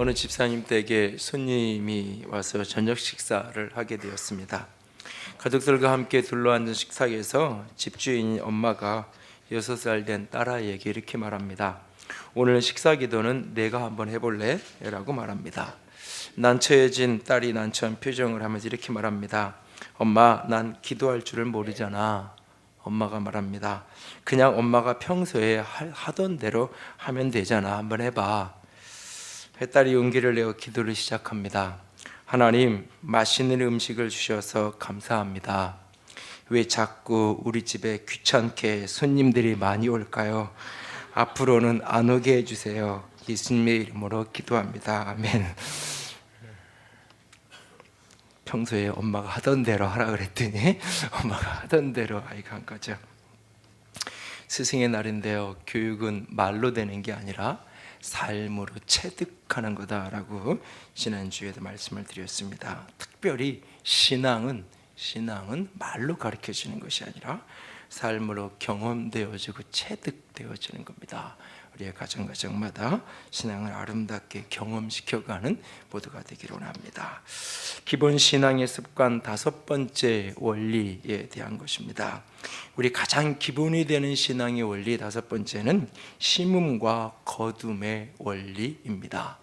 어느 집사님 댁에 손님이 와서 저녁 식사를 하게 되었습니다. 가족들과 함께 둘러앉은 식탁에서 집주인 엄마가 6살 된 딸아이에게 이렇게 말합니다. 오늘 식사 기도는 내가 한번 해볼래? 라고 말합니다. 난처해진 딸이 난처한 표정을 하면서 이렇게 말합니다. 엄마, 난 기도할 줄을 모르잖아. 엄마가 말합니다. 그냥 엄마가 평소에 하던 대로 하면 되잖아. 한번 해봐. 딸이 용기를 내어 기도를 시작합니다. 하나님, 맛있는 음식을 주셔서 감사합니다. 왜 자꾸 우리 집에 귀찮게 손님들이 많이 올까요? 앞으로는 안 오게 해주세요. 예수님의 이름으로 기도합니다. 아멘. 평소에 엄마가 하던 대로 하라 그랬더니 엄마가 하던 대로 아이가 한 거죠. 스승의 날인데요, 교육은 말로 되는 게 아니라 삶으로 체득하는 거다라고 지난주에도 말씀을 드렸습니다. 특별히 신앙은 말로 가르쳐지는 것이 아니라 삶으로 경험되어지고 체득되어지는 겁니다. 우리의 가정마다 신앙을 아름답게 경험시켜가는 모두가 되기를 원합니다. 기본 신앙의 습관 5번째 원리에 대한 것입니다. 우리 가장 기본이 되는 신앙의 원리 5번째는 심음과 거둠의 원리입니다.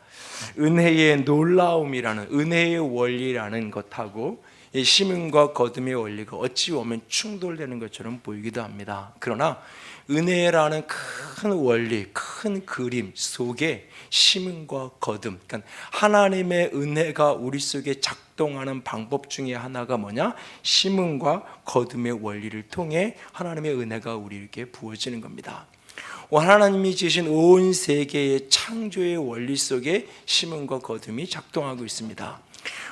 은혜의 놀라움이라는 은혜의 원리라는 것하고 이 심음과 거둠의 원리가 어찌 보면 충돌되는 것처럼 보이기도 합니다. 그러나 은혜라는 큰 원리, 큰 그림 속에 심음과 거둠, 그러니까 하나님의 은혜가 우리 속에 작동하는 방법 중에 하나가 뭐냐? 심음과 거둠의 원리를 통해 하나님의 은혜가 우리에게 부어지는 겁니다. 하나님이 지으신 온 세계의 창조의 원리 속에 심음과 거둠이 작동하고 있습니다.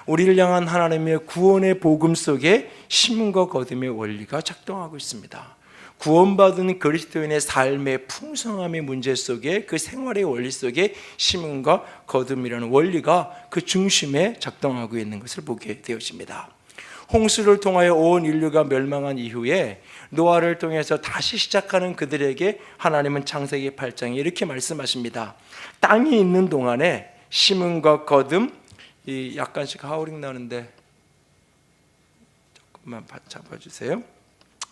우리를 향한 하나님의 구원의 복음 속에 심음과 거둠의 원리가 작동하고 있습니다. 구원받은 그리스도인의 삶의 풍성함의 문제 속에 그 생활의 원리 속에 심음과 거둠이라는 원리가 그 중심에 작동하고 있는 것을 보게 되어집니다. 홍수를 통하여 온 인류가 멸망한 이후에 노아를 통해서 다시 시작하는 그들에게 하나님은 창세기 8장에 이렇게 말씀하십니다. 땅이 있는 동안에 심음과 거둠, 약간씩 하우링 나는데 조금만 잡아주세요.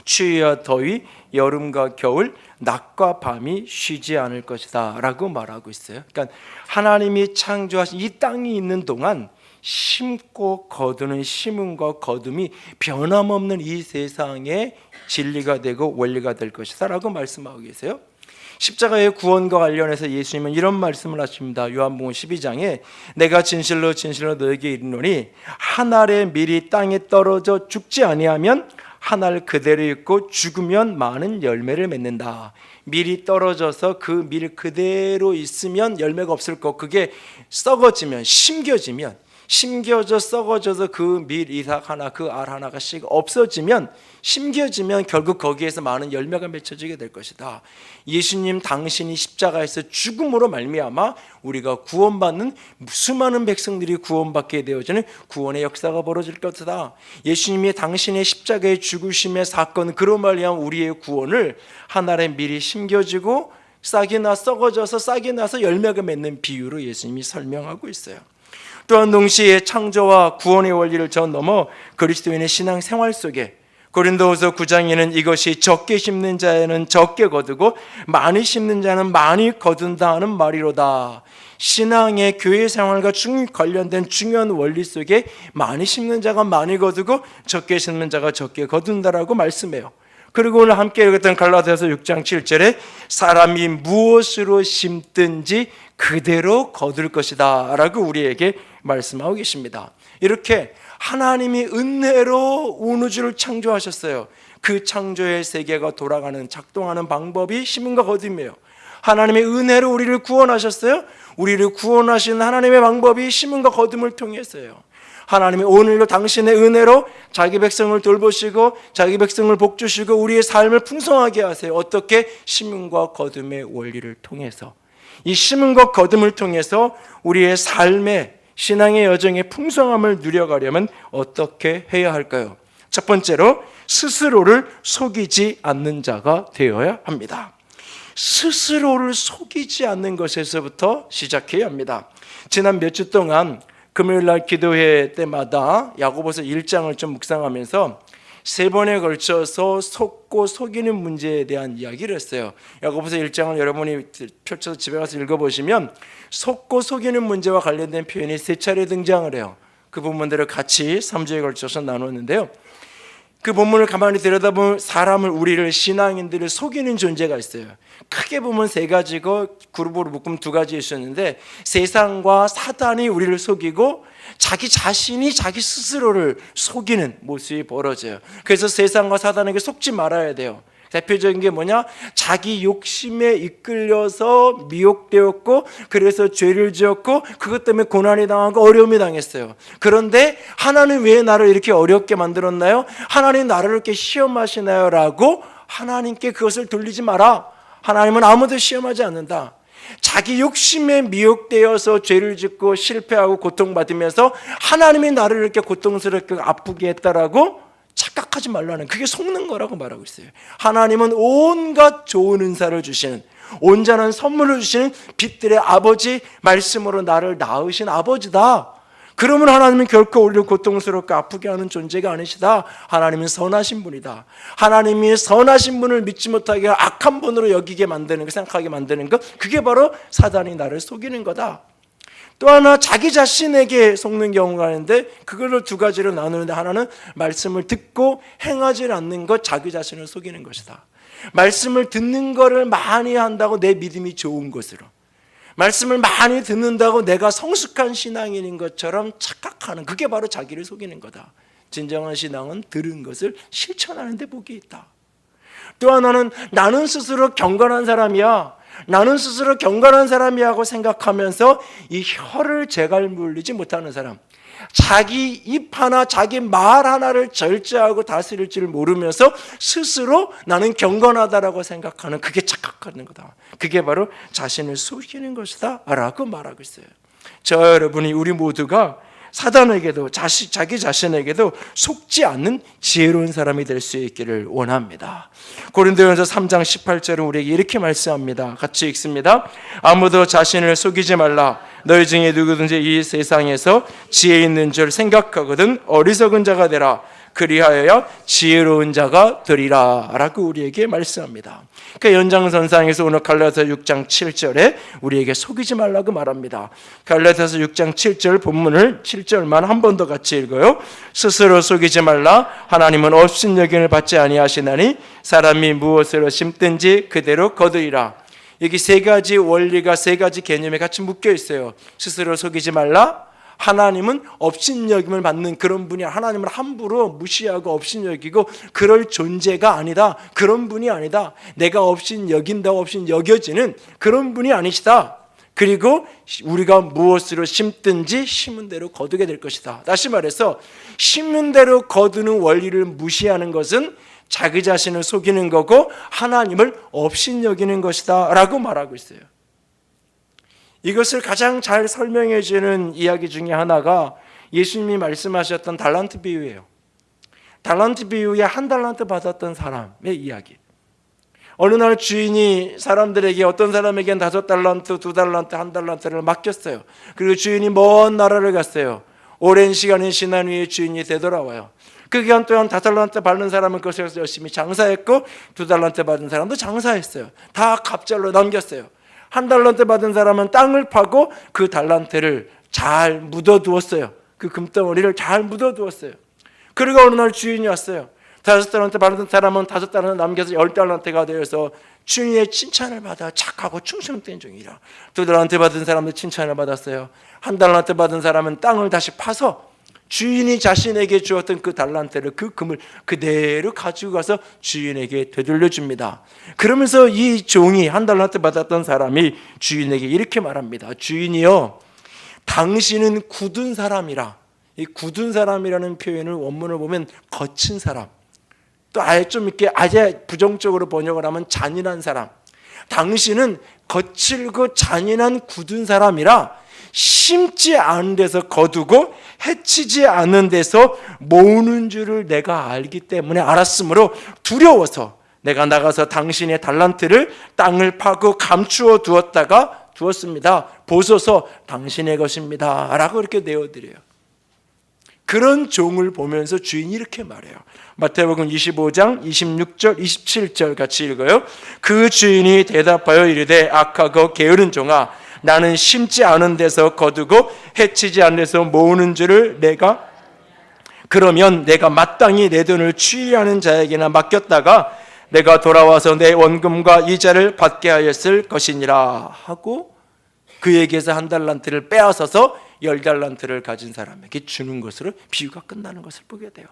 추위와 더위, 여름과 겨울, 낮과 밤이 쉬지 않을 것이다 라고 말하고 있어요. 그러니까 하나님이 창조하신 이 땅이 있는 동안 심고 거두는 심음과 거둠이 변함없는 이 세상의 진리가 되고 원리가 될 것이다 라고 말씀하고 계세요. 십자가의 구원과 관련해서 예수님은 이런 말씀을 하십니다. 요한복음 12장에 내가 진실로 너에게 이르노니 한 알의 밀이 땅에 떨어져 죽지 아니하면 한 알 그대로 있고 죽으면 많은 열매를 맺는다. 밀이 떨어져서 그 밀 그대로 있으면 열매가 없을 거, 그게 썩어지면 심겨져 썩어져서 그 밀 이삭 하나, 그 알 하나가 없어지면, 심겨지면 결국 거기에서 많은 열매가 맺혀지게 될 것이다. 예수님 당신이 십자가에서 죽음으로 말미암아 우리가 구원받는, 수많은 백성들이 구원받게 되어지는 구원의 역사가 벌어질 것이다. 예수님이 당신의 십자가의 죽으심의 사건, 그로 말미암아 우리의 구원을 하나의 밀이 심겨지고 싹이 나 썩어져서 싹이 나서 열매가 맺는 비유로 예수님이 설명하고 있어요. 또한 동시에 창조와 구원의 원리를 넘어 그리스도인의 신앙 생활 속에 고린도후서 9장에는 이것이 적게 심는 자에는 적게 거두고 많이 심는 자는 많이 거둔다 하는 말이로다. 신앙의 교회 생활과 관련된 중요한 원리 속에 많이 심는 자가 많이 거두고 적게 심는 자가 적게 거둔다라고 말씀해요. 그리고 오늘 함께 읽었던 갈라디아서 6장 7절에 사람이 무엇으로 심든지 그대로 거둘 것이다 라고 우리에게 말씀하고 계십니다. 이렇게 하나님이 은혜로 온 우주를 창조하셨어요. 그 창조의 세계가 돌아가는, 작동하는 방법이 심음과 거둠이에요. 하나님의 은혜로 우리를 구원하셨어요. 우리를 구원하신 하나님의 방법이 심음과 거둠을 통해서요. 하나님이 오늘도 당신의 은혜로 자기 백성을 돌보시고 자기 백성을 복주시고 우리의 삶을 풍성하게 하세요. 어떻게? 심음과 거둠의 원리를 통해서. 이 심음과 거둠을 통해서 우리의 삶의 신앙의 여정의 풍성함을 누려가려면 어떻게 해야 할까요? 첫 번째로 스스로를 속이지 않는 자가 되어야 합니다. 스스로를 속이지 않는 것에서부터 시작해야 합니다. 지난 몇 주 동안 금요일날 기도회 때마다 야고보서 1장을 좀 묵상하면서 3번에 걸쳐서 속고 속이는 문제에 대한 이야기를 했어요. 야고보서 1장을 여러분이 펼쳐서 집에 가서 읽어보시면 속고 속이는 문제와 관련된 표현이 3차례 등장을 해요. 그 부분들을 같이 3주에 걸쳐서 나눴는데요. 그 본문을 가만히 들여다보면 사람을, 우리를, 신앙인들을 속이는 존재가 있어요. 크게 보면 3가지고 그룹으로 묶으면 2가지 있었는데, 세상과 사단이 우리를 속이고 자기 자신이 자기 스스로를 속이는 모습이 벌어져요. 그래서 세상과 사단에게 속지 말아야 돼요. 대표적인 게 뭐냐? 자기 욕심에 이끌려서 미혹되었고, 그래서 죄를 지었고, 그것 때문에 고난이 당하고 어려움이 당했어요. 그런데 하나님 왜 나를 이렇게 어렵게 만들었나요? 하나님 나를 이렇게 시험하시나요? 라고 하나님께 그것을 돌리지 마라. 하나님은 아무도 시험하지 않는다. 자기 욕심에 미혹되어서 죄를 짓고 실패하고 고통받으면서 하나님이 나를 이렇게 고통스럽게 아프게 했다라고 착각하지 말라는, 그게 속는 거라고 말하고 있어요. 하나님은 온갖 좋은 은사를 주시는, 온전한 선물을 주시는 빛들의 아버지, 말씀으로 나를 낳으신 아버지다. 그러면 하나님은 결코 우리를 고통스럽게 아프게 하는 존재가 아니시다. 하나님은 선하신 분이다. 하나님이 선하신 분을 믿지 못하게 악한 분으로 여기게 만드는 것, 생각하게 만드는 것, 그게 바로 사단이 나를 속이는 거다. 또 하나, 자기 자신에게 속는 경우가 있는데 그걸로 2가지로 나누는데, 하나는 말씀을 듣고 행하지 않는 것, 자기 자신을 속이는 것이다. 말씀을 듣는 거를 많이 한다고 내 믿음이 좋은 것으로, 말씀을 많이 듣는다고 내가 성숙한 신앙인인 것처럼 착각하는, 그게 바로 자기를 속이는 거다. 진정한 신앙은 들은 것을 실천하는 데 복이 있다. 또 하나는 나는 스스로 경건한 사람이야, 나는 스스로 경건한 사람이라고 생각하면서 이 혀를 제갈 물리지 못하는 사람, 자기 입 하나, 자기 말 하나를 절제하고 다스릴 줄 모르면서 스스로 나는 경건하다라고 생각하는, 그게 착각하는 거다. 그게 바로 자신을 속이는 것이다 라고 말하고 있어요. 저 여러분이, 우리 모두가 사단에게도 자기 자신에게도 속지 않는 지혜로운 사람이 될 수 있기를 원합니다. 고린도전서 3장 18절은 우리에게 이렇게 말씀합니다. 같이 읽습니다. 아무도 자신을 속이지 말라. 너희 중에 누구든지 이 세상에서 지혜 있는 줄 생각하거든 어리석은 자가 되라. 그리하여야 지혜로운 자가 되리라 라고 우리에게 말씀합니다. 그 연장선상에서 오늘 갈라디아서 6장 7절에 우리에게 속이지 말라고 말합니다. 갈라디아서 6장 7절 본문을 7절만 한 번 더 같이 읽어요. 스스로 속이지 말라. 하나님은 업신여김을 받지 아니하시나니 사람이 무엇으로 심든지 그대로 거두리라. 여기 3가지 원리가, 3가지 개념에 같이 묶여 있어요. 스스로 속이지 말라. 하나님은 업신여김을 받는 그런 분이, 하나님을 함부로 무시하고 업신여기고 그럴 존재가 아니다. 그런 분이 아니다. 내가 업신여긴다고 업신여겨지는 그런 분이 아니시다. 그리고 우리가 무엇으로 심든지 심은 대로 거두게 될 것이다. 다시 말해서 심은 대로 거두는 원리를 무시하는 것은 자기 자신을 속이는 거고 하나님을 업신여기는 것이다 라고 말하고 있어요. 이것을 가장 잘 설명해 주는 이야기 중에 하나가 예수님이 말씀하셨던 달란트 비유예요. 달란트 비유에 1달란트 받았던 사람의 이야기. 어느 날 주인이 사람들에게, 어떤 사람에게는 5달란트, 2달란트, 1달란트를 맡겼어요. 그리고 주인이 먼 나라를 갔어요. 오랜 시간이 지난 후에 주인이 되돌아와요. 그 기간 동안 5달란트 받는 사람은 그것을 열심히 장사했고 2달란트 받은 사람도 장사했어요. 다 갑절로 남겼어요. 1달란트 받은 사람은 땅을 파고 그 달란트를 잘 묻어두었어요. 그 금덩어리를 잘 묻어두었어요. 그리고 어느 날 주인이 왔어요. 5달란트 받은 사람은 5달란트 남겨서 10달란트가 되어서 주인의 칭찬을 받아 착하고 충성된 종이라. 2달란트 받은 사람도 칭찬을 받았어요. 1달란트 받은 사람은 땅을 다시 파서 주인이 자신에게 주었던 그 달란트를, 그 금을 그대로 가지고 가서 주인에게 되돌려 줍니다. 그러면서 이 종이, 1달란트 받았던 사람이 주인에게 이렇게 말합니다. 주인이여, 당신은 굳은 사람이라. 이 굳은 사람이라는 표현을 원문을 보면 거친 사람, 또 아예 좀 이렇게 아예 부정적으로 번역을 하면 잔인한 사람. 당신은 거칠고 잔인한 굳은 사람이라 심지 않은 데서 거두고 해치지 않은 데서 모으는 줄을 내가 알기 때문에, 알았으므로 두려워서 내가 나가서 당신의 달란트를 땅을 파고 감추어 두었습니다. 보소서 당신의 것입니다 라고 이렇게 내어드려요. 그런 종을 보면서 주인이 이렇게 말해요. 마태복음 25장 26절 27절 같이 읽어요. 그 주인이 대답하여 이르되 악하고 게으른 종아, 나는 심지 않은 데서 거두고 해치지 않은 데서 모으는 줄을 그러면 내가 마땅히 내 돈을 추이하는 자에게나 맡겼다가 내가 돌아와서 내 원금과 이자를 받게 하였을 것이니라 하고 그에게서 한 달란트를 빼앗아서 10달란트를 가진 사람에게 주는 것으로 비유가 끝나는 것을 보게 돼요.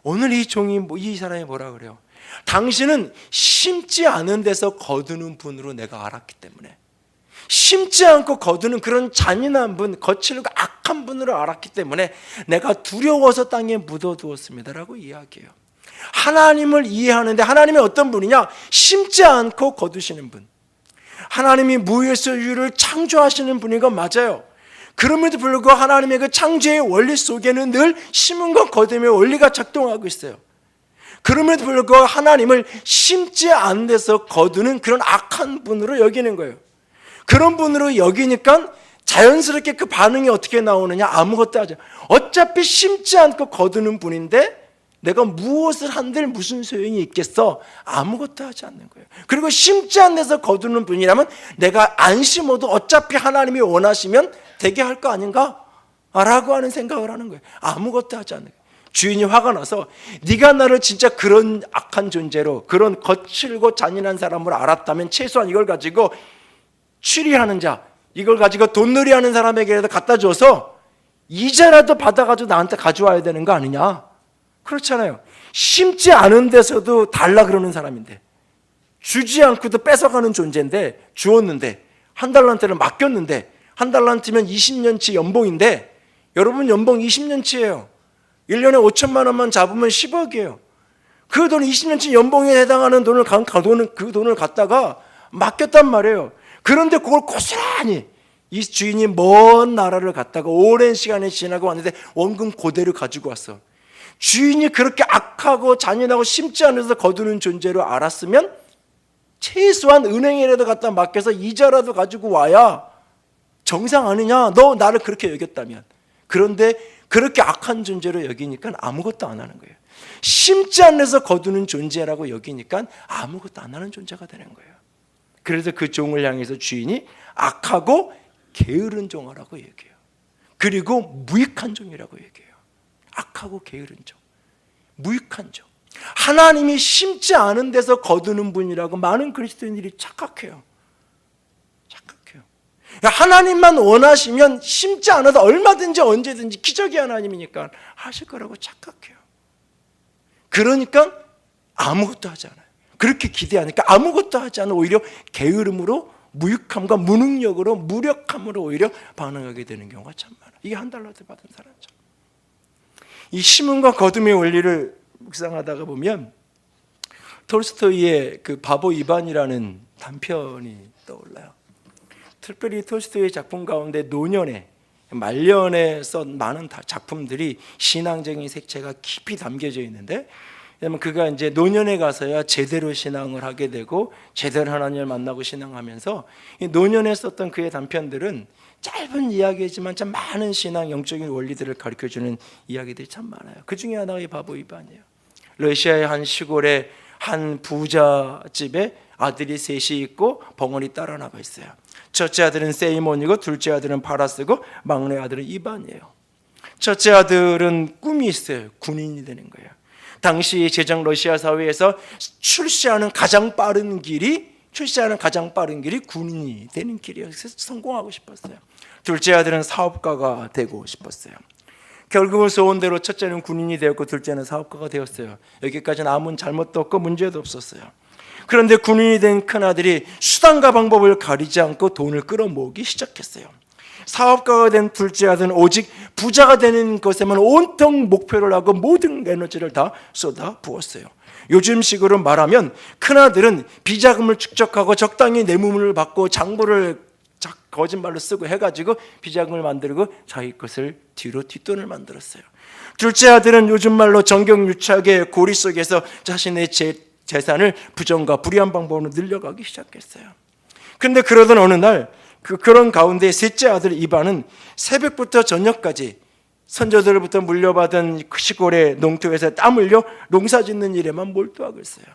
오늘 이 사람이 뭐라 그래요? 당신은 심지 않은 데서 거두는 분으로 내가 알았기 때문에, 심지 않고 거두는 그런 잔인한 분, 거칠고 악한 분으로 알았기 때문에 내가 두려워서 땅에 묻어두었습니다라고 이야기해요. 하나님을 이해하는데 하나님이 어떤 분이냐? 심지 않고 거두시는 분. 하나님이 무에서 유를 창조하시는 분인 건 맞아요. 그럼에도 불구하고 하나님의 그 창조의 원리 속에는 늘 심음과 거둠의 원리가 작동하고 있어요. 그럼에도 불구하고 하나님을 심지 않은 데서 거두는 그런 악한 분으로 여기는 거예요. 그런 분으로 여기니까 자연스럽게 그 반응이 어떻게 나오느냐? 아무것도 하지. 어차피 심지 않고 거두는 분인데 내가 무엇을 한들 무슨 소용이 있겠어? 아무것도 하지 않는 거예요. 그리고 심지 않은 데서 거두는 분이라면 내가 안 심어도 어차피 하나님이 원하시면 되게 할 거 아닌가? 라고 하는 생각을 하는 거예요. 아무것도 하지 않는 거예요. 주인이 화가 나서 네가 나를 진짜 그런 악한 존재로, 그런 거칠고 잔인한 사람으로 알았다면 최소한 이걸 가지고 추리하는 자, 이걸 가지고 돈놀이 하는 사람에게라도 갖다 줘서 이자라도 받아가지고 나한테 가져와야 되는 거 아니냐? 그렇잖아요. 심지 않은 데서도 달라 그러는 사람인데, 주지 않고도 뺏어가는 존재인데, 주었는데, 한 달란트를 맡겼는데, 한 달란트면 20년치 연봉인데, 여러분 연봉 20년치예요. 1년에 5천만 원만 잡으면 10억이에요. 그 돈 20년치 연봉에 해당하는 그 돈을 갖다가 맡겼단 말이에요. 그런데 그걸 고스란히 이 주인이 먼 나라를 갔다가 오랜 시간이 지나고 왔는데 원금 그대로 가지고 왔어. 주인이 그렇게 악하고 잔인하고 심지 않아서 거두는 존재로 알았으면 최소한 은행에라도 갖다 맡겨서 이자라도 가지고 와야 정상 아니냐? 너 나를 그렇게 여겼다면. 그런데 그렇게 악한 존재로 여기니까 아무것도 안 하는 거예요. 심지 않아서 거두는 존재라고 여기니까 아무것도 안 하는 존재가 되는 거예요. 그래서 그 종을 향해서 주인이 악하고 게으른 종이라고 얘기해요. 그리고 무익한 종이라고 얘기해요. 악하고 게으른 종, 무익한 종. 하나님이 심지 않은 데서 거두는 분이라고 많은 그리스도인들이 착각해요. 하나님만 원하시면 심지 않아도 얼마든지 언제든지 기적의 하나님이니까 하실 거라고 착각해요. 그러니까 아무것도 하지 않아요. 그렇게 기대하니까 아무것도 하지 않아 오히려 게으름으로, 무익함과 무능력으로, 무력함으로 오히려 반응하게 되는 경우가 참 많아요. 이게 한 달란트 받은 사람이죠. 이 심음과 거둠의 원리를 묵상하다가 보면 톨스토이의 그 바보 이반이라는 단편이 떠올라요. 특별히 톨스토이의 작품 가운데 노년에, 말년에 쓴 많은 작품들이 신앙적인 색채가 깊이 담겨져 있는데, 왜냐하면 그가 이제 노년에 가서야 제대로 신앙을 하게 되고 제대로 하나님을 만나고 신앙하면서 이 노년에 썼던 그의 단편들은 짧은 이야기지만 참 많은 신앙 영적인 원리들을 가르쳐주는 이야기들이 참 많아요. 그 중에 하나가 이 바보 이반이에요. 러시아의 한 시골의 한 부자 집에 아들이 셋이 있고 벙어리 따라 나가 있어요. 첫째 아들은 세이몬이고 둘째 아들은 파라스고 막내 아들은 이반이에요. 첫째 아들은 꿈이 있어요. 군인이 되는 거예요. 당시 제정 러시아 사회에서 출시하는 가장 빠른 길이 군인이 되는 길이어서 성공하고 싶었어요. 둘째 아들은 사업가가 되고 싶었어요. 결국은 소원대로 첫째는 군인이 되었고 둘째는 사업가가 되었어요. 여기까지는 아무 잘못도 없고 문제도 없었어요. 그런데 군인이 된 큰아들이 수단과 방법을 가리지 않고 돈을 끌어모으기 시작했어요. 사업가가 된 둘째 아들은 오직 부자가 되는 것에만 온통 목표를 하고 모든 에너지를 다 쏟아 부었어요. 요즘식으로 말하면 큰아들은 비자금을 축적하고 적당히 뇌물을 받고 장부를 거짓말로 쓰고 해가지고 비자금을 만들고 자기 것을 뒤로 뒷돈을 만들었어요. 둘째 아들은 요즘 말로 정경유착의 고리 속에서 자신의 재산을 부정과 불의한 방법으로 늘려가기 시작했어요. 그런데 그러던 어느 날 그런 가운데 셋째 아들 이반은 새벽부터 저녁까지 선조들로부터 물려받은 그 시골의 농토에서 땀 흘려 농사 짓는 일에만 몰두하고 있어요.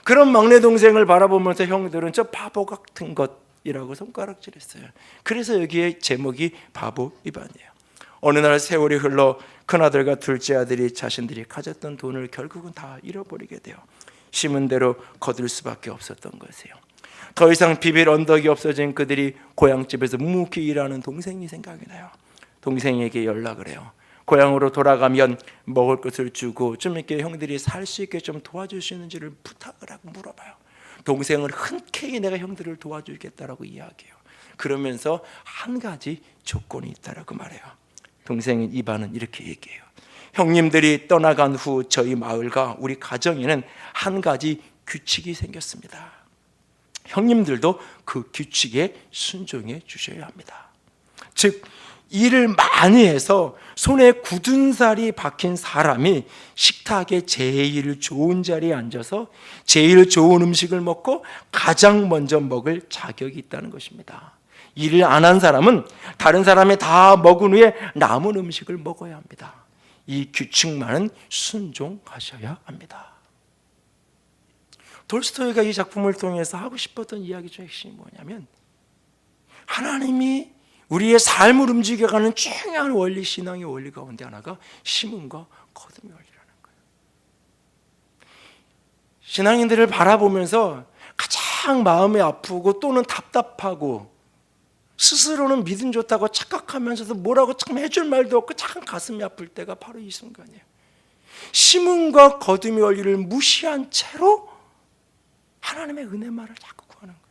그런 막내 동생을 바라보면서 형들은 저 바보 같은 것이라고 손가락질했어요. 그래서 여기에 제목이 바보 이반이에요. 어느 날 세월이 흘러 큰아들과 둘째 아들이 자신들이 가졌던 돈을 결국은 다 잃어버리게 돼요. 심은 대로 거둘 수밖에 없었던 것이에요. 더 이상 비빌 언덕이 없어진 그들이 고향집에서 묵묵히 일하는 동생이 생각이 나요. 동생에게 연락을 해요. 고향으로 돌아가면 먹을 것을 주고 좀 이렇게 형들이 살 수 있게 좀 도와줄 수 있는지를 부탁을 하고 물어봐요. 동생은 흔쾌히 내가 형들을 도와주겠다라고 이야기해요. 그러면서 한 가지 조건이 있다라고 말해요. 동생인 이반은 이렇게 얘기해요. 형님들이 떠나간 후 저희 마을과 우리 가정에는 한 가지 규칙이 생겼습니다. 형님들도 그 규칙에 순종해 주셔야 합니다. 즉 일을 많이 해서 손에 굳은 살이 박힌 사람이 식탁에 제일 좋은 자리에 앉아서 제일 좋은 음식을 먹고 가장 먼저 먹을 자격이 있다는 것입니다. 일을 안 한 사람은 다른 사람이 다 먹은 후에 남은 음식을 먹어야 합니다. 이 규칙만은 순종하셔야 합니다. 돌스토이가 이 작품을 통해서 하고 싶었던 이야기 중 핵심이 뭐냐면, 하나님이 우리의 삶을 움직여가는 중요한 원리, 신앙의 원리 가운데 하나가 심음과 거둠의 원리라는 거예요. 신앙인들을 바라보면서 가장 마음이 아프고 또는 답답하고 스스로는 믿음 좋다고 착각하면서도 뭐라고 참 해줄 말도 없고 참 가슴이 아플 때가 바로 이 순간이에요. 심음과 거둠의 원리를 무시한 채로 하나님의 은혜만을 자꾸 구하는 거예요.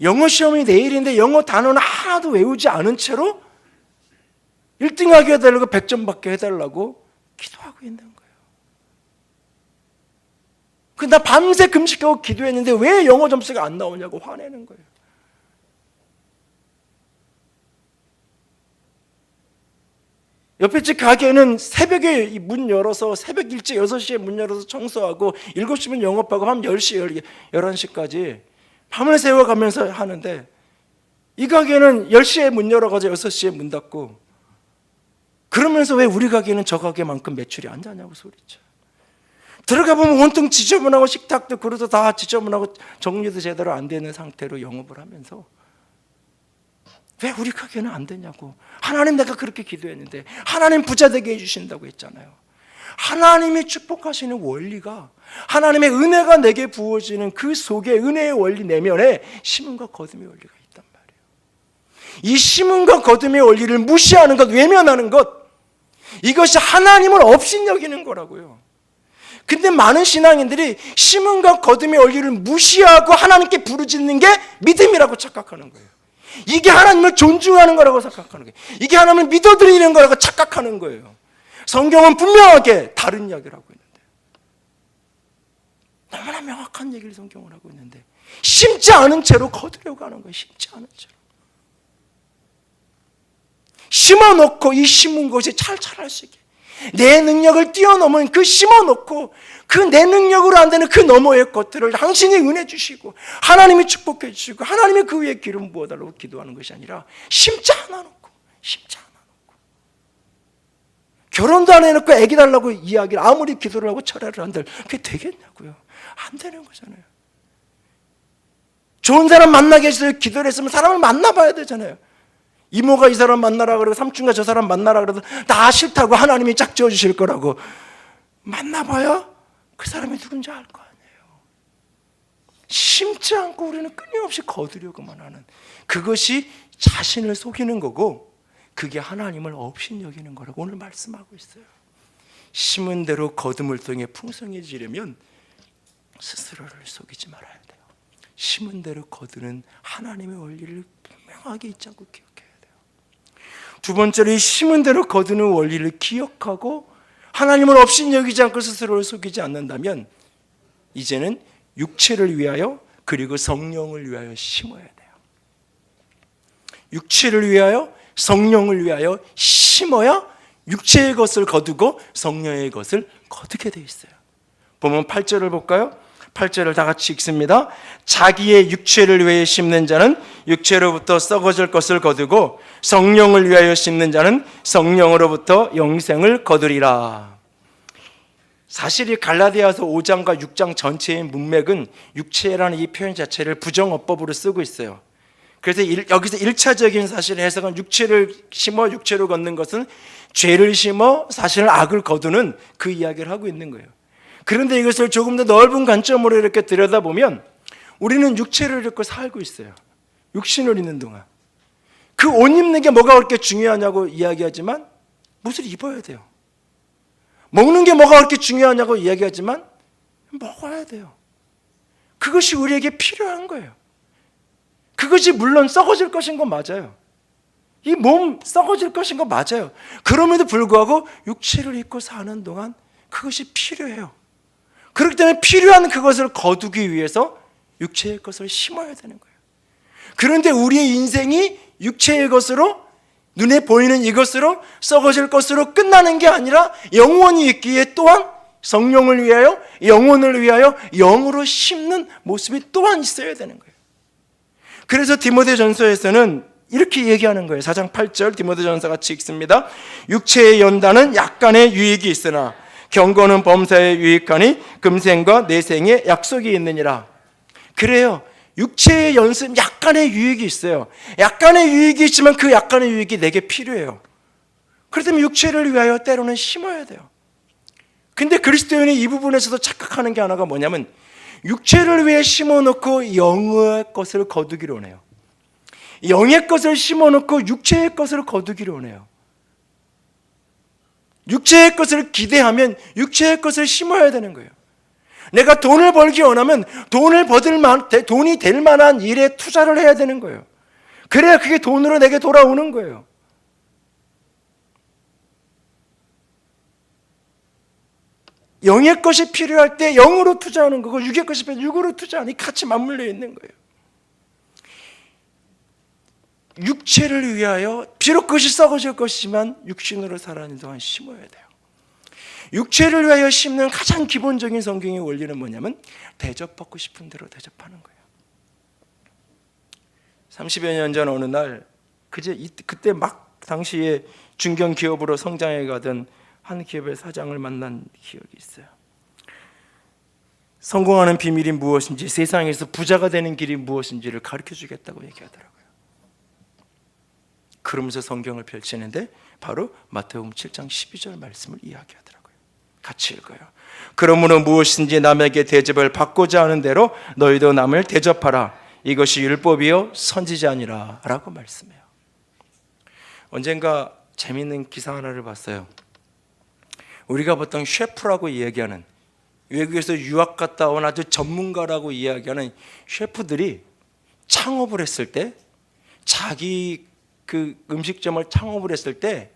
영어 시험이 내일인데 영어 단어는 하나도 외우지 않은 채로 1등하게 해달라고 100점 받게 해달라고 기도하고 있는 거예요. 나 밤새 금식하고 기도했는데 왜 영어 점수가 안 나오냐고 화내는 거예요. 옆에 집 가게는 새벽에 문 열어서 새벽 일찍 6시에 문 열어서 청소하고 7시면 영업하고 밤 10시, 11시까지 밤을 새워가면서 하는데, 이 가게는 10시에 문 열어가지고 6시에 문 닫고, 그러면서 왜 우리 가게는 저 가게만큼 매출이 안 나냐고 소리쳐. 들어가 보면 온통 지저분하고 식탁도 그릇도 다 지저분하고 정리도 제대로 안 되는 상태로 영업을 하면서 왜 우리 가게는 안 되냐고. 하나님, 내가 그렇게 기도했는데 하나님 부자 되게 해주신다고 했잖아요. 하나님이 축복하시는 원리가, 하나님의 은혜가 내게 부어지는 그 속에 은혜의 원리 내면에 심음과 거둠의 원리가 있단 말이에요. 이 심음과 거둠의 원리를 무시하는 것, 외면하는 것, 이것이 하나님을 업신여기는 거라고요. 근데 많은 신앙인들이 심음과 거둠의 원리를 무시하고 하나님께 부르짖는 게 믿음이라고 착각하는 거예요. 이게 하나님을 존중하는 거라고 착각하는 거예요. 이게 하나님을 믿어드리는 거라고 착각하는 거예요. 성경은 분명하게 다른 이야기를 하고 있는데, 너무나 명확한 얘기를 성경을 하고 있는데 심지 않은 채로 거두려고 하는 거예요. 심지 않은 채로 심어놓고 이 심은 것이 잘 자랄 수 있게, 내 능력을 뛰어넘은 그 심어놓고 그 내 능력으로 안 되는 그 너머의 것들을 당신이 은혜 주시고 하나님이 축복해 주시고 하나님이 그 위에 기름 부어달라고 기도하는 것이 아니라 심지 않아 놓고, 심지 않아 놓고, 결혼도 안 해놓고 애기 달라고 이야기를 아무리 기도를 하고 철회를 한들 그게 되겠냐고요. 안 되는 거잖아요. 좋은 사람 만나게 해서 기도를 했으면 사람을 만나봐야 되잖아요. 이모가 이 사람 만나라 그러고 삼촌가 저 사람 만나라 그래도 다 싫다고 하나님이 짝 지어주실 거라고 만나봐야 그 사람이 누군지 알 거 아니에요. 심지 않고 우리는 끊임없이 거두려고만 하는, 그것이 자신을 속이는 거고 그게 하나님을 업신여기는 거라고 오늘 말씀하고 있어요. 심은 대로 거둠을 통해 풍성해지려면 스스로를 속이지 말아야 돼요. 심은 대로 거두는 하나님의 원리를 분명하게 잊지 않고 기억해야 돼요. 두 번째로, 이 심은 대로 거두는 원리를 기억하고 하나님을 업신여기지 않고 스스로를 속이지 않는다면 이제는 육체를 위하여 그리고 성령을 위하여 심어야 돼요. 육체를 위하여 성령을 위하여 심어야 육체의 것을 거두고 성령의 것을 거두게 돼 있어요. 보면 8절을 볼까요? 8절을 다 같이 읽습니다. 자기의 육체를 위해 심는 자는 육체로부터 썩어질 것을 거두고 성령을 위하여 심는 자는 성령으로부터 영생을 거두리라. 사실 이 갈라디아서 5장과 6장 전체의 문맥은 육체라는 이 표현 자체를 부정어법으로 쓰고 있어요. 그래서 여기서 1차적인 사실 해석은 육체를 심어 육체로 걷는 것은 죄를 심어 사실 악을 거두는 그 이야기를 하고 있는 거예요. 그런데 이것을 조금 더 넓은 관점으로 이렇게 들여다보면 우리는 육체를 입고 살고 있어요. 육신을 입는 동안. 그 옷 입는 게 뭐가 그렇게 중요하냐고 이야기하지만 옷을 입어야 돼요. 먹는 게 뭐가 그렇게 중요하냐고 이야기하지만 먹어야 돼요. 그것이 우리에게 필요한 거예요. 그것이 물론 썩어질 것인 건 맞아요. 이 몸 썩어질 것인 건 맞아요. 그럼에도 불구하고 육체를 입고 사는 동안 그것이 필요해요. 그렇기 때문에 필요한 그것을 거두기 위해서 육체의 것을 심어야 되는 거예요. 그런데 우리의 인생이 육체의 것으로, 눈에 보이는 이것으로, 썩어질 것으로 끝나는 게 아니라 영원히 있기에 또한 성령을 위하여, 영혼을 위하여 영으로 심는 모습이 또한 있어야 되는 거예요. 그래서 디모데전서에서는 이렇게 얘기하는 거예요. 4장 8절 디모데전서 같이 읽습니다. 육체의 연단은 약간의 유익이 있으나 경건은 범사에 유익하니 금생과 내생에 약속이 있느니라. 그래요. 육체의 연습 약간의 유익이 있어요. 약간의 유익이 있지만 그 약간의 유익이 내게 필요해요. 그렇다면 육체를 위하여 때로는 심어야 돼요. 근데 그리스도인이 이 부분에서도 착각하는 게 하나가 뭐냐면 육체를 위해 심어놓고 영의 것을 거두기로 하네요. 영의 것을 심어놓고 육체의 것을 거두기로 하네요. 육체의 것을 기대하면 육체의 것을 심어야 되는 거예요. 내가 돈을 벌기 원하면 돈이 될 만한 일에 투자를 해야 되는 거예요. 그래야 그게 돈으로 내게 돌아오는 거예요. 영의 것이 필요할 때 영으로 투자하는 거고 육의 것이 필요할 때 육으로 투자하니 같이 맞물려 있는 거예요. 육체를 위하여 비록 그것이 썩어질 것이지만 육신으로 살아가는 동안 심어야 돼요. 육체를 위하여 심는 가장 기본적인 성경의 원리는 뭐냐면 대접받고 싶은 대로 대접하는 거예요. 30여 년 전 어느 날 그때 막 당시에 중견 기업으로 성장해 가던 한 기업의 사장을 만난 기억이 있어요. 성공하는 비밀이 무엇인지, 세상에서 부자가 되는 길이 무엇인지를 가르쳐 주겠다고 얘기하더라고요. 그러면서 성경을 펼치는데 바로 마태복음 7장 12절 말씀을 이야기하더라고요. 같이 읽어요. 그러므로 무엇인지 남에게 대접을 받고자 하는 대로 너희도 남을 대접하라. 이것이 율법이요 선지자니라 라고 말씀해요. 언젠가 재미있는 기사 하나를 봤어요. 우리가 보통 셰프라고 이야기하는, 외국에서 유학 갔다 온 아주 전문가라고 이야기하는 셰프들이 창업을 했을 때, 자기 그 음식점을 창업을 했을 때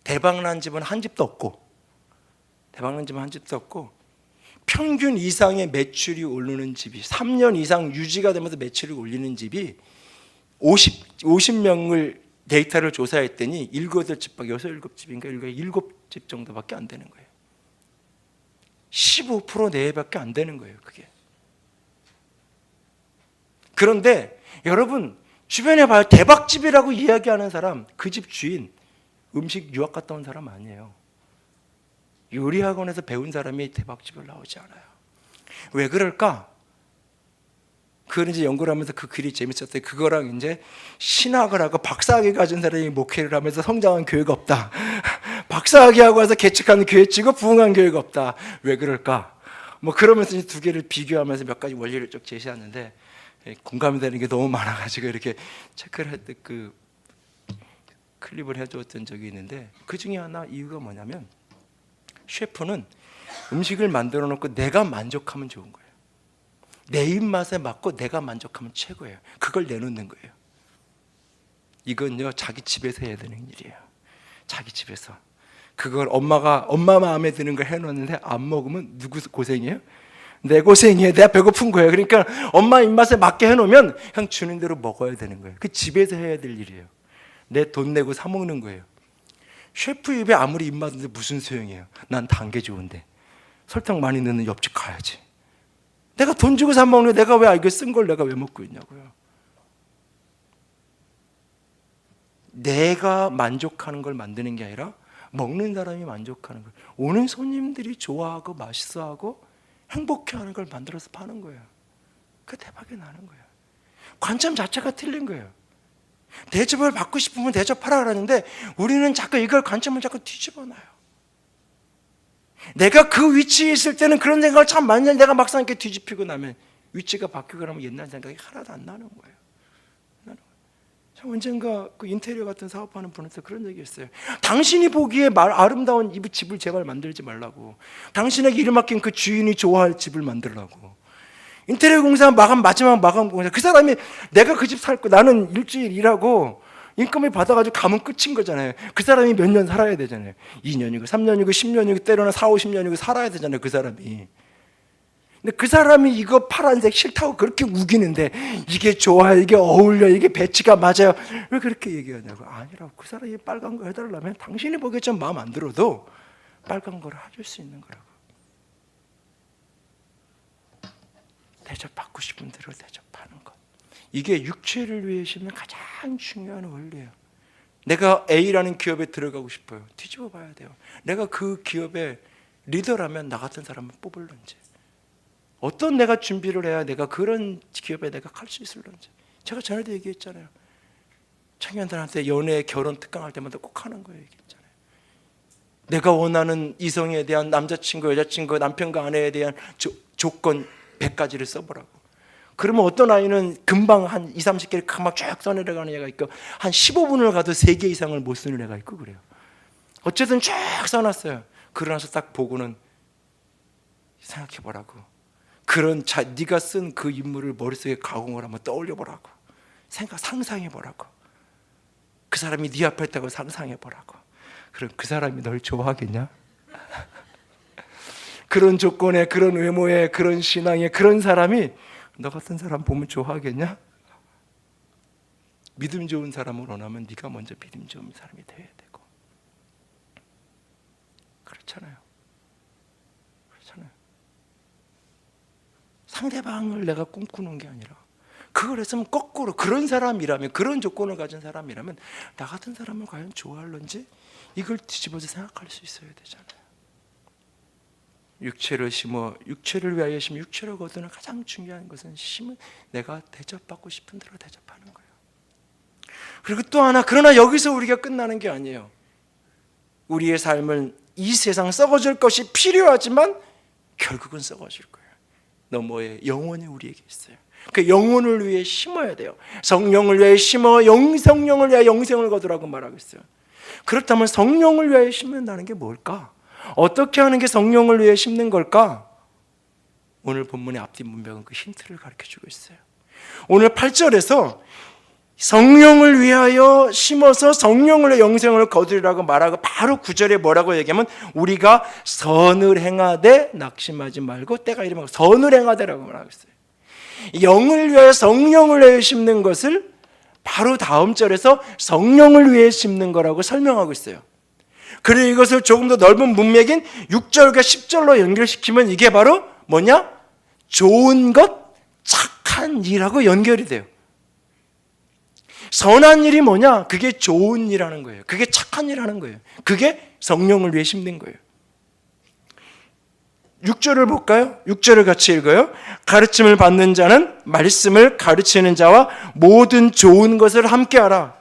대박난 집은 한 집도 없고, 평균 이상의 매출이 오르는 집이, 3년 이상 유지가 되면서 매출이 올리는 집이 50명을 데이터를 조사했더니 7, 8집밖에, 6, 7집인가 7집 정도밖에 안 되는 거예요. 15% 내외밖에 안 되는 거예요, 그게. 그런데 여러분 주변에 봐요. 대박집이라고 이야기하는 사람, 그 집 주인 음식 유학 갔다 온 사람 아니에요. 요리학원에서 배운 사람이 대박집을 나오지 않아요. 왜 그럴까? 그걸 이제 연구를 하면서 그 글이 재밌었어요. 그거랑 이제 신학을 하고 박사학위 가진 사람이 목회를 하면서 성장한 교회가 없다. 박사학위하고 와서 개척하는 교회 치고 부흥한 교회가 없다. 왜 그럴까? 뭐 그러면서 이제 두 개를 비교하면서 몇 가지 원리를 쭉 제시하는데 공감이 되는 게 너무 많아가지고 이렇게 체크를 했던 그 클립을 해줬던 적이 있는데, 그 중에 하나 이유가 뭐냐면 셰프는 음식을 만들어 놓고 내가 만족하면 좋은 거예요. 내 입맛에 맞고 내가 만족하면 최고예요. 그걸 내놓는 거예요. 이건요 자기 집에서 해야 되는 일이에요. 자기 집에서 그걸 엄마 마음에 드는 걸 해놓는데 안 먹으면 누구 고생이에요? 내 고생이에요. 내가 배고픈 거예요. 그러니까 엄마 입맛에 맞게 해놓으면 그냥 주는 대로 먹어야 되는 거예요. 그 집에서 해야 될 일이에요. 내 돈 내고 사 먹는 거예요. 셰프 입에 아무리 입맛인데 무슨 소용이에요. 난 단 게 좋은데. 설탕 많이 넣는 옆집 가야지. 내가 돈 주고 사 먹는 내가 왜 이거 쓴 걸 내가 왜 먹고 있냐고요. 내가 만족하는 걸 만드는 게 아니라 먹는 사람이 만족하는 걸, 오는 손님들이 좋아하고 맛있어하고 행복해하는 걸 만들어서 파는 거예요. 그 대박이 나는 거예요. 관점 자체가 틀린 거예요. 대접을 받고 싶으면 대접하라 그러는데 우리는 자꾸 이걸 관점을 자꾸 뒤집어놔요. 내가 그 위치에 있을 때는 그런 생각을 참 많이 했는데 내가 막상 이렇게 뒤집히고 나면 위치가 바뀌고 그러면 옛날 생각이 하나도 안 나는 거예요. 언젠가 그 인테리어 같은 사업하는 분한테 그런 얘기 했어요. 당신이 보기에 아름다운 이 집을 제발 만들지 말라고. 당신에게 이름 맡긴 그 주인이 좋아할 집을 만들라고. 인테리어 공사 마지막 마감 공사, 그 사람이 내가 그 집 살 거, 나는 일주일 일하고 인건비 받아가지고 가면 끝인 거잖아요. 그 사람이 몇 년 살아야 되잖아요. 2년이고 3년이고 10년이고 때로는 4, 50년이고 살아야 되잖아요. 그 사람이. 근데 그 사람이 이거 파란색 싫다고 그렇게 우기는데 이게 좋아요, 이게 어울려, 이게 배치가 맞아요, 왜 그렇게 얘기하냐고. 아니라고. 그 사람이 빨간 거 해달라면 당신이 보기에 좀 마음 안 들어도 빨간 거를 해줄 수 있는 거라고. 대접받고 싶은 대로 대접하는 것, 이게 육체를 위해 심는 가장 중요한 원리예요. 내가 A라는 기업에 들어가고 싶어요. 뒤집어 봐야 돼요. 내가 그 기업의 리더라면 나 같은 사람을 뽑을런지, 어떤 내가 준비를 해야 내가 그런 기업에 내가 갈 수 있을런지. 제가 전에도 얘기했잖아요. 청년들한테 연애, 결혼 특강할 때마다 꼭 하는 거예요. 얘기했잖아요. 내가 원하는 이성에 대한 남자친구, 여자친구, 남편과 아내에 대한 조건 100가지를 써보라고. 그러면 어떤 아이는 금방 한 20, 30개를 금방 쭉 써내려가는 애가 있고 한 15분을 가도 3개 이상을 못 쓰는 애가 있고 그래요. 어쨌든 쭉 써놨어요. 그러나서 딱 보고는 생각해보라고. 그런 네가 쓴 그 인물을 머릿속에 가공을 한번 떠올려보라고. 상상해보라고. 그 사람이 네 앞에 있다고 상상해보라고. 그럼 그 사람이 널 좋아하겠냐? 그런 조건에, 그런 외모에, 그런 신앙에, 그런 사람이 너 같은 사람 보면 좋아하겠냐? 믿음 좋은 사람을 원하면 네가 먼저 믿음 좋은 사람이 돼야 되고. 그렇잖아요. 상대방을 내가 꿈꾸는 게 아니라 그걸 했으면 거꾸로 그런 사람이라면, 그런 조건을 가진 사람이라면 나 같은 사람을 과연 좋아할런지 이걸 뒤집어서 생각할 수 있어야 되잖아요. 육체를 심어 육체를 위하여 심어 육체를 거두는 가장 중요한 것은 심은 내가 대접받고 싶은 대로 대접하는 거예요. 그리고 또 하나, 그러나 여기서 우리가 끝나는 게 아니에요. 우리의 삶은 이 세상 썩어질 것이 필요하지만 결국은 썩어질 거예요. 너머에 영혼이 우리에게 있어요. 그 영혼을 위해 심어야 돼요. 성령을 위해 심어 성령을 위해 영생을 거두라고 말하고 있어요. 그렇다면 성령을 위해 심는다는 게 뭘까? 어떻게 하는 게 성령을 위해 심는 걸까? 오늘 본문의 앞뒤 문맥은 그 힌트를 가르쳐주고 있어요. 오늘 8절에서 성령을 위하여 심어서 성령을 위해 영생을 거두리라고 말하고 바로 9절에 뭐라고 얘기하면 우리가 선을 행하되 낙심하지 말고 때가 이르면 선을 행하되라고 말하고 있어요. 영을 위하여 성령을 위해 심는 것을 바로 다음 절에서 성령을 위해 심는 거라고 설명하고 있어요. 그리고 이것을 조금 더 넓은 문맥인 6절과 10절로 연결시키면 이게 바로 뭐냐? 좋은 것, 착한 일하고 연결이 돼요. 선한 일이 뭐냐? 그게 좋은 일하는 거예요. 그게 착한 일하는 거예요. 그게 성령을 위해 심는 거예요. 6절을 볼까요? 6절을 같이 읽어요. 가르침을 받는 자는 말씀을 가르치는 자와 모든 좋은 것을 함께하라.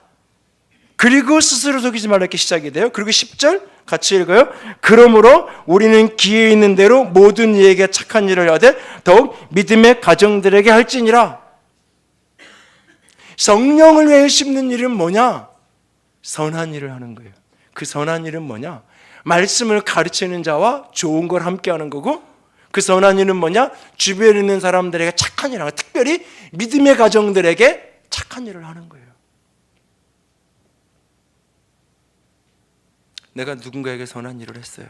그리고 스스로 속이지 말라 이렇게 시작이 돼요. 그리고 10절 같이 읽어요. 그러므로 우리는 기회 있는 대로 모든 이에게 착한 일을 하되 더욱 믿음의 가정들에게 할지니라. 성령을 위해 심는 일은 뭐냐? 선한 일을 하는 거예요. 그 선한 일은 뭐냐? 말씀을 가르치는 자와 좋은 걸 함께 하는 거고, 그 선한 일은 뭐냐? 주변에 있는 사람들에게 착한 일을 하는 거예요. 특별히 믿음의 가정들에게 착한 일을 하는 거예요. 내가 누군가에게 선한 일을 했어요.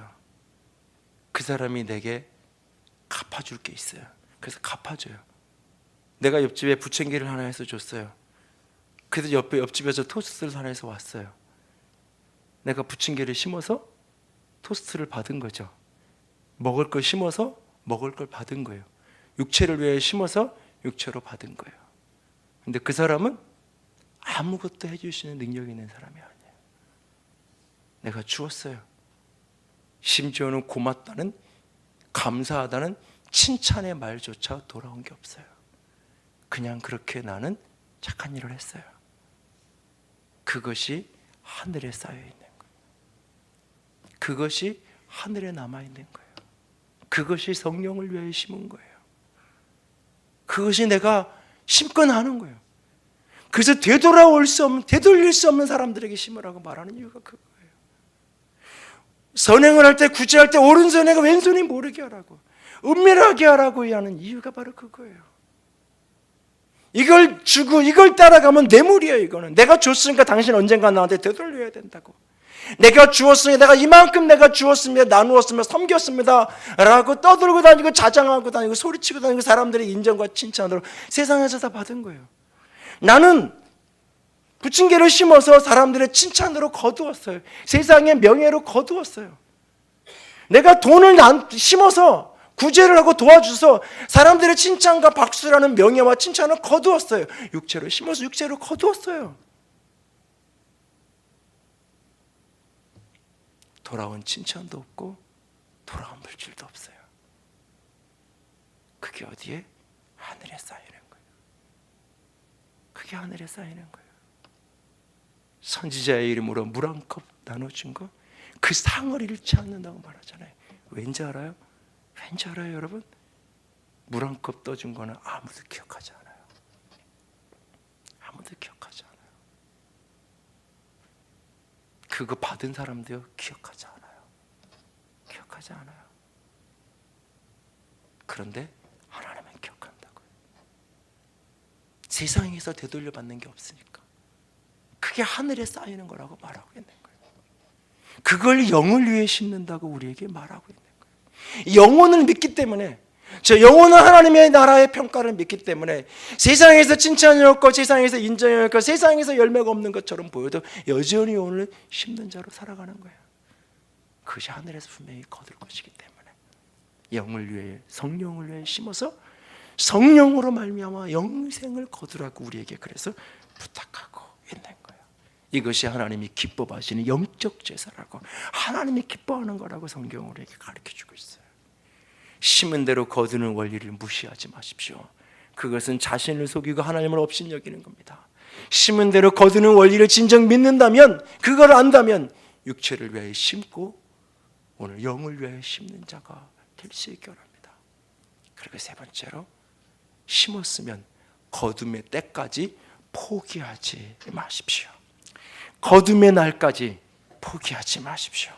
그 사람이 내게 갚아줄 게 있어요. 그래서 갚아줘요. 내가 옆집에 부침개를 하나 해서 줬어요. 그래서 옆집에서 토스트를 하나 해서 왔어요. 내가 부침개를 심어서 토스트를 받은 거죠. 먹을 걸 심어서 먹을 걸 받은 거예요. 육체를 위해 심어서 육체로 받은 거예요. 근데 그 사람은 아무것도 해줄 수 있는 능력이 있는 사람이 아니에요. 내가 주었어요. 심지어는 고맙다는, 감사하다는 칭찬의 말조차 돌아온 게 없어요. 그냥 그렇게 나는 착한 일을 했어요. 그것이 하늘에 쌓여 있는 거예요. 그것이 하늘에 남아 있는 거예요. 그것이 성령을 위해 심은 거예요. 그것이 내가 심고 나는 거예요. 그래서 되돌릴 수 없는 사람들에게 심으라고 말하는 이유가 그거예요. 선행을 할 때, 구제할 때 오른손에가 왼손이 모르게 하라고, 은밀하게 하라고 하는 이유가 바로 그거예요. 이걸 주고 이걸 따라가면 뇌물이에요. 이거는 내가 줬으니까 당신 언젠가 나한테 되돌려야 된다고. 내가 주었으니, 내가 이만큼 내가 주었으며 나누었으며 섬겼습니다 라고 떠들고 다니고 자장하고 다니고 소리치고 다니고 사람들의 인정과 칭찬으로 세상에서 다 받은 거예요. 나는 부침개를 심어서 사람들의 칭찬으로 거두었어요. 세상의 명예로 거두었어요. 내가 돈을 심어서 구제를 하고 도와줘서 사람들의 칭찬과 박수라는 명예와 칭찬을 거두었어요. 육체로 심어서 육체로 거두었어요. 돌아온 칭찬도 없고 돌아온 물질도 없어요. 그게 어디에? 하늘에 쌓이는 거예요. 그게 하늘에 쌓이는 거예요. 선지자의 이름으로 물 한 컵 나눠준 거, 그 상을 잃지 않는다고 말하잖아요. 왠지 알아요? 왠지 알아요, 여러분? 물 한 컵 떠준 거는 아무도 기억하지 않아요. 아무도 기억하지 않아요. 그거 받은 사람도요, 기억하지 않아요. 기억하지 않아요. 그런데 하나님은 기억한다고요. 세상에서 되돌려 받는 게 없으니까. 그게 하늘에 쌓이는 거라고 말하고 있는 거예요. 그걸 영을 위해 심는다고 우리에게 말하고 있는 거예요. 영혼을 믿기 때문에, 저 영혼은 하나님의 나라의 평가를 믿기 때문에 세상에서 칭찬이 없고 세상에서 인정이 없고 세상에서 열매가 없는 것처럼 보여도 여전히 오늘 심는 자로 살아가는 거예요. 그것이 하늘에서 분명히 거둘 것이기 때문에 영을 위해, 성령을 위해 심어서 성령으로 말미암아 영생을 거두라고 우리에게 그래서 부탁하고 있는 거예요. 이것이 하나님이 기뻐하시는 영적 제사라고, 하나님이 기뻐하는 거라고 성경은 우리에게 가르쳐주고 있어요. 심은 대로 거두는 원리를 무시하지 마십시오. 그것은 자신을 속이고 하나님을 업신여기는 겁니다. 심은 대로 거두는 원리를 진정 믿는다면, 그걸 안다면 육체를 위하여 심고 오늘 영을 위하여 심는 자가 될 수 있게 원합니다. 그리고 세 번째로, 심었으면 거둠의 때까지 포기하지 마십시오. 거둠의 날까지 포기하지 마십시오.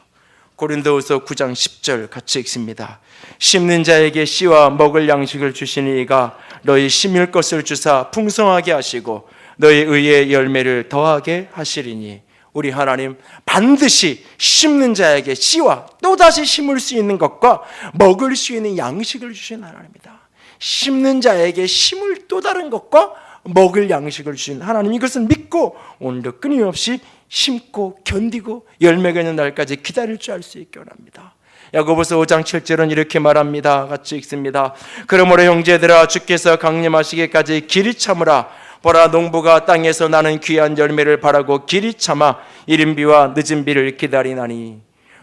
고린도후서 9장 10절 같이 읽습니다. 심는 자에게 씨와 먹을 양식을 주시니 이가 너희 심을 것을 주사 풍성하게 하시고 너희 의의 열매를 더하게 하시리니. 우리 하나님 반드시 심는 자에게 씨와 또다시 심을 수 있는 것과 먹을 수 있는 양식을 주신 하나님입니다. 심는 자에게 심을 또 다른 것과 먹을 양식을 주신 하나님, 이것을 믿고 오늘도 끊임없이 심고 견디고 열매가 있는 날까지 기다릴 줄 알 수 있게 원합니다. 야고보서 5장 7절은 이렇게 말합니다. 같이 읽습니다. 그러므로 형제들아, 주께서 강림하시기까지 길이 참으라. 보라, 농부가 땅에서 나는 귀한 열매를 바라고 길이 참아 이른 비와 늦은 비를 기다리나니.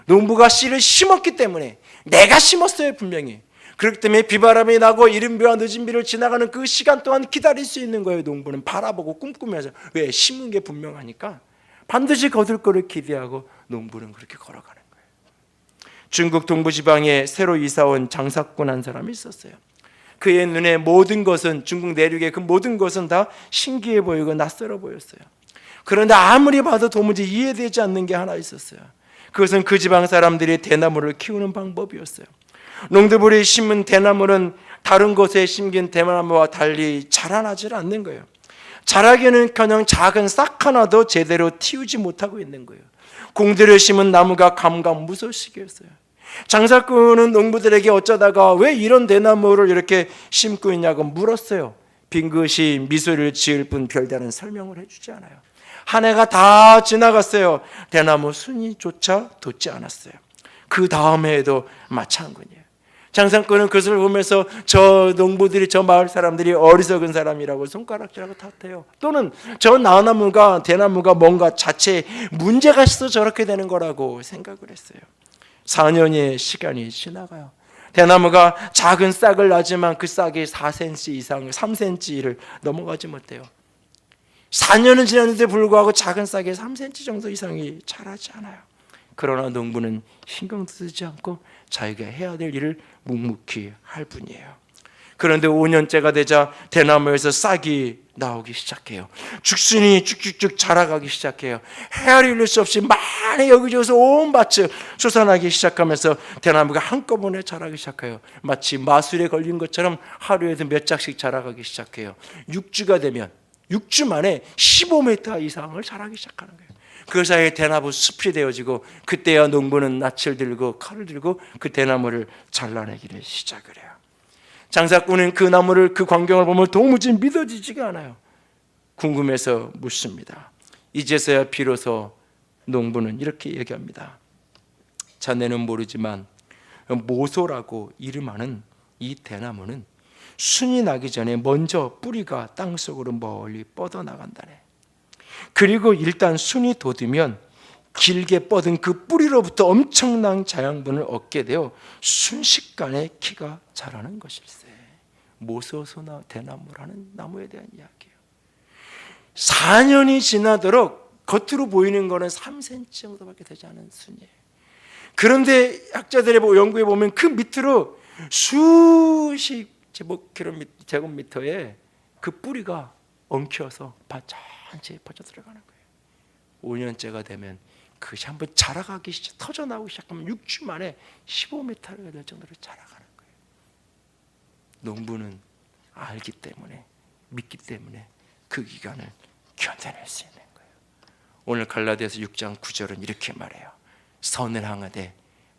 농부가 씨를 심었기 때문에, 내가 심었어요 분명히. 그렇기 때문에 비바람이 나고 이른 비와 늦은 비를 지나가는 그 시간 동안 기다릴 수 있는 거예요. 농부는 바라보고 꿈꾸면서. 왜? 심은 게 분명하니까 반드시 거둘 거를 기대하고 농부는 그렇게 걸어가는 거예요. 중국 동부지방에 새로 이사온 장사꾼 한 사람이 있었어요. 그의 눈에 모든 것은, 중국 내륙의 그 모든 것은 다 신기해 보이고 낯설어 보였어요. 그런데 아무리 봐도 도무지 이해되지 않는 게 하나 있었어요. 그것은 그 지방 사람들이 대나무를 키우는 방법이었어요. 농부들이 심은 대나무는 다른 곳에 심긴 대나무와 달리 자라나질 않는 거예요. 자라기는커녕 작은 싹 하나도 제대로 틔우지 못하고 있는 거예요. 공들여 심은 나무가 감감무소식이었어요. 장사꾼은 농부들에게 어쩌다가 왜 이런 대나무를 이렇게 심고 있냐고 물었어요. 빙긋이 미소를 지을 뿐 별다른 설명을 해주지 않아요. 한 해가 다 지나갔어요. 대나무 순이조차 돋지 않았어요. 그 다음 해에도 마찬가지예요. 장사꾼은 그것을 보면서 저 농부들이, 저 마을 사람들이 어리석은 사람이라고 손가락질하고 탓해요. 또는 저 나무가, 대나무가 뭔가 자체에 문제가 있어서 저렇게 되는 거라고 생각을 했어요. 4년의 시간이 지나가요. 대나무가 작은 싹을 나지만 그 싹이 4cm 이상, 3cm를 넘어가지 못해요. 4년은 지났는데 불구하고 작은 싹에 3cm 정도 이상이 자라지 않아요. 그러나 농부는 신경도 쓰지 않고 자기가 해야 될 일을 묵묵히 할 뿐이에요. 그런데 5년째가 되자 대나무에서 싹이 나오기 시작해요. 죽순이 쭉쭉쭉 자라가기 시작해요. 헤아릴 수 없이 많이 여기저기서 온 밭을 솟아나기 시작하면서 대나무가 한꺼번에 자라기 시작해요. 마치 마술에 걸린 것처럼 하루에도 몇 짝씩 자라가기 시작해요. 6주가 되면 6주 만에 15m 이상을 자라기 시작하는 거예요. 그 사이에 대나무 숲이 되어지고, 그때야 농부는 낯을 들고 칼을 들고 그 대나무를 잘라내기를 시작을 해요. 장사꾼은 그 나무를, 그 광경을 보면 도무지 믿어지지가 않아요. 궁금해서 묻습니다. 이제서야 비로소 농부는 이렇게 얘기합니다. 자네는 모르지만 모소라고 이름하는 이 대나무는 순이 나기 전에 먼저 뿌리가 땅속으로 멀리 뻗어나간다네. 그리고 일단 순이 돋으면 길게 뻗은 그 뿌리로부터 엄청난 자양분을 얻게 되어 순식간에 키가 자라는 것일세. 모소소나 대나무라는 나무에 대한 이야기예요. 4년이 지나도록 겉으로 보이는 것은 3cm 정도밖에 되지 않은 순이에요. 그런데 학자들의 연구에 보면 그 밑으로 수십 제곱미터의 그 뿌리가 엉켜서 밭 전체에 퍼져 들어가는 거예요. 5년째가 되면 그것이 한번 자라가기 시작, 터져나오기 시작하면 6주 만에 15m가 될 정도로 자라가는 거예요. 농부는 알기 때문에, 믿기 때문에 그 기간을 견뎌낼 수 있는 거예요. 오늘 갈라디아서 6장 9절은 이렇게 말해요. 선을 향하되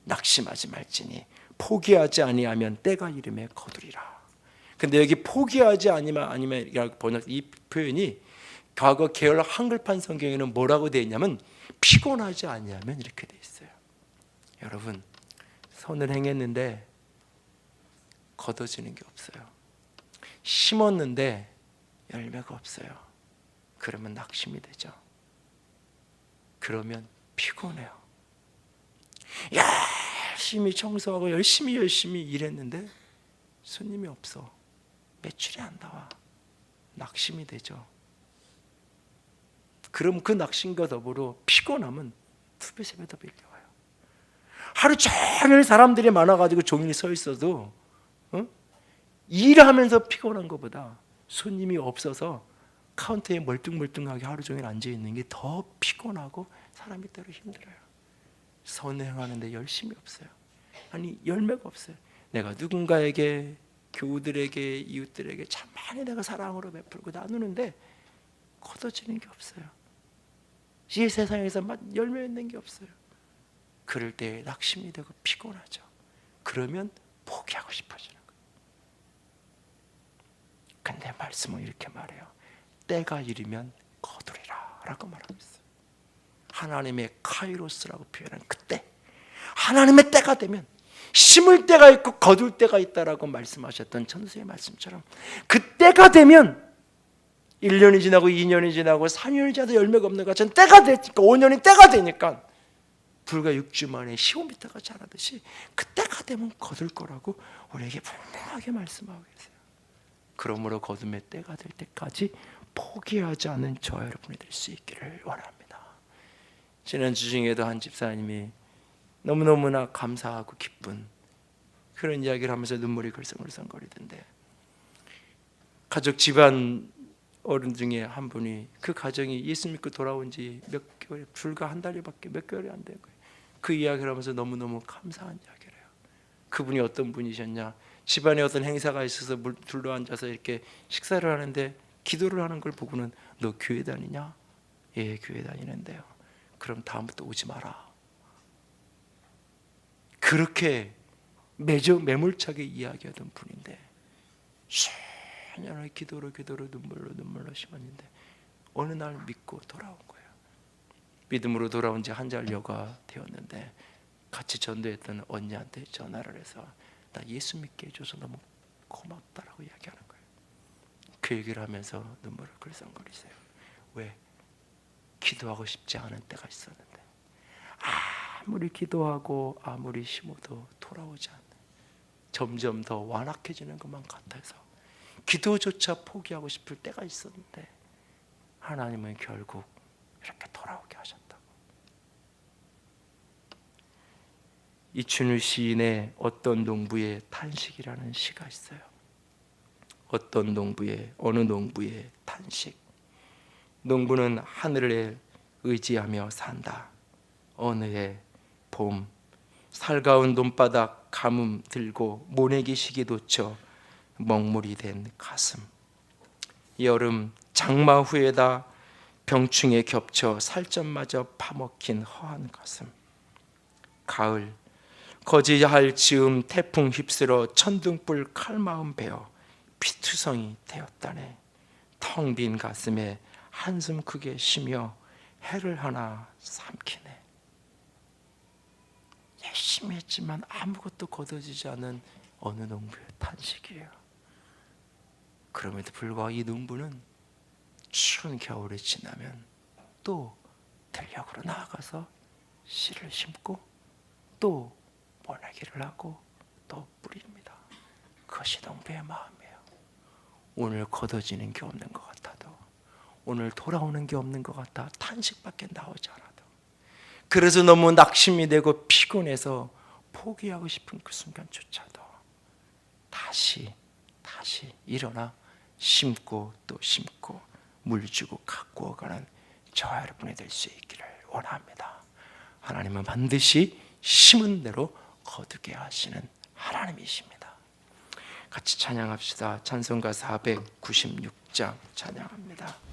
낙심하지 말지니 포기하지 아니하면 때가 이름에 거두리라. 근데 여기 포기하지 아니면 번역, 이 표현이 과거 개열 한글판 성경에는 뭐라고 되어 있냐면 피곤하지 아니하면 이렇게 되어 있어요. 여러분, 선을 행했는데 거둬지는 게 없어요. 심었는데 열매가 없어요. 그러면 낙심이 되죠. 그러면 피곤해요. 열심히 청소하고 열심히 일했는데 손님이 없어. 매출이 안 나와. 낙심이 되죠. 그럼 그 낙심과 더불어 피곤함은 2배, 3배 더 밀려와요. 하루 종일 사람들이 많아가지고 종일 서 있어도 일하면서 피곤한 것보다 손님이 없어서 카운터에 멀뚱멀뚱하게 하루 종일 앉아있는 게 더 피곤하고 사람이 때로 힘들어요. 선행하는데 열심이 없어요. 아니, 열매가 없어요. 내가 누군가에게, 교우들에게, 이웃들에게 참 많이 내가 사랑으로 베풀고 나누는데 거둬지는 게 없어요. 이 세상에서 열매 맺는 게 없어요. 그럴 때 낙심이 되고 피곤하죠. 그러면 포기하고 싶어지는 거예요. 근데 말씀은 이렇게 말해요. 때가 이르면 거두리라 라고 말하고 있어요. 하나님의 카이로스라고 표현한 그때, 하나님의 때가 되면 심을 때가 있고 거둘 때가 있다라고 말씀하셨던 천수의 말씀처럼 그 때가 되면 1년이 지나고 2년이 지나고 3년이 지나도 열매가 없는 것처럼 때가 되니까, 5년이 때가 되니까 불과 6주 만에 15m가 자라듯이 그 때가 되면 거둘 거라고 우리에게 분명하게 말씀하고 계세요. 그러므로 거둠의 때가 될 때까지 포기하지 않는 저와 여러분이 될 수 있기를 원합니다. 지난주 중에도 한 집사님이 너무너무나 감사하고 기쁜 그런 이야기를 하면서 눈물이 글썽글썽거리던데, 가족 집안 어른 중에 한 분이 그 가정이 예수 믿고 돌아온 지 몇 개월, 불과 한 달밖에 몇 개월이 안 된 거예요. 그 이야기를 하면서 너무너무 감사한 이야기를 해요. 그분이 어떤 분이셨냐, 집안에 어떤 행사가 있어서 둘러앉아서 이렇게 식사를 하는데 기도를 하는 걸 보고는 너 교회 다니냐? 예, 교회 다니는데요. 그럼 다음부터 오지 마라. 그렇게 매몰차게 이야기하던 분인데 수년을 기도로 눈물로 심었는데 어느 날 믿고 돌아온 거예요. 믿음으로 돌아온 지 한 달 여가 되었는데 같이 전도했던 언니한테 전화를 해서 나 예수 믿게 해줘서 너무 고맙다라고 이야기하는 거예요. 그 얘기를 하면서 눈물을 글썽거리세요. 왜? 기도하고 싶지 않은 때가 있었는데 아무리 기도하고 아무리 심어도 돌아오지 않는, 점점 더 완악해지는 것만 같아서 기도조차 포기하고 싶을 때가 있었는데 하나님은 결국 이렇게 돌아오게 하셨다고. 이춘우 시인의 어떤 농부의 탄식이라는 시가 있어요. 어떤 농부의, 어느 농부의 탄식. 농부는 하늘을 의지하며 산다. 어느 해 봄, 살가운 논바닥 가뭄 들고 모내기 시기 놓쳐 먹물이 된 가슴. 여름 장마 후에다 병충해 겹쳐 살점마저 파먹힌 허한 가슴. 가을 거지할 즈음 태풍 휩쓸어 천둥불 칼마음 베어 피투성이 되었다네. 텅 빈 가슴에 한숨 크게 쉬며 해를 하나 삼키네. 열심히 했지만 아무것도 거둬지지 않은 어느 농부의 탄식이에요. 그럼에도 불구하고 이 농부는 추운 겨울이 지나면 또 들녘으로 나아가서 씨를 심고 또 모내기를 하고 또 뿌립니다. 그것이 농부의 마음이에요. 오늘 거둬지는 게 없는 것 같아도, 오늘 돌아오는 게 없는 것 같아 탄식밖에 나오지 않아도, 그래서 너무 낙심이 되고 피곤해서 포기하고 싶은 그 순간조차도 다시 일어나 심고 또 심고 물 주고 가꾸어가는 저와 여러분이 될 수 있기를 원합니다. 하나님은 반드시 심은 대로 거두게 하시는 하나님이십니다. 같이 찬양합시다. 찬송가 496장 찬양합니다.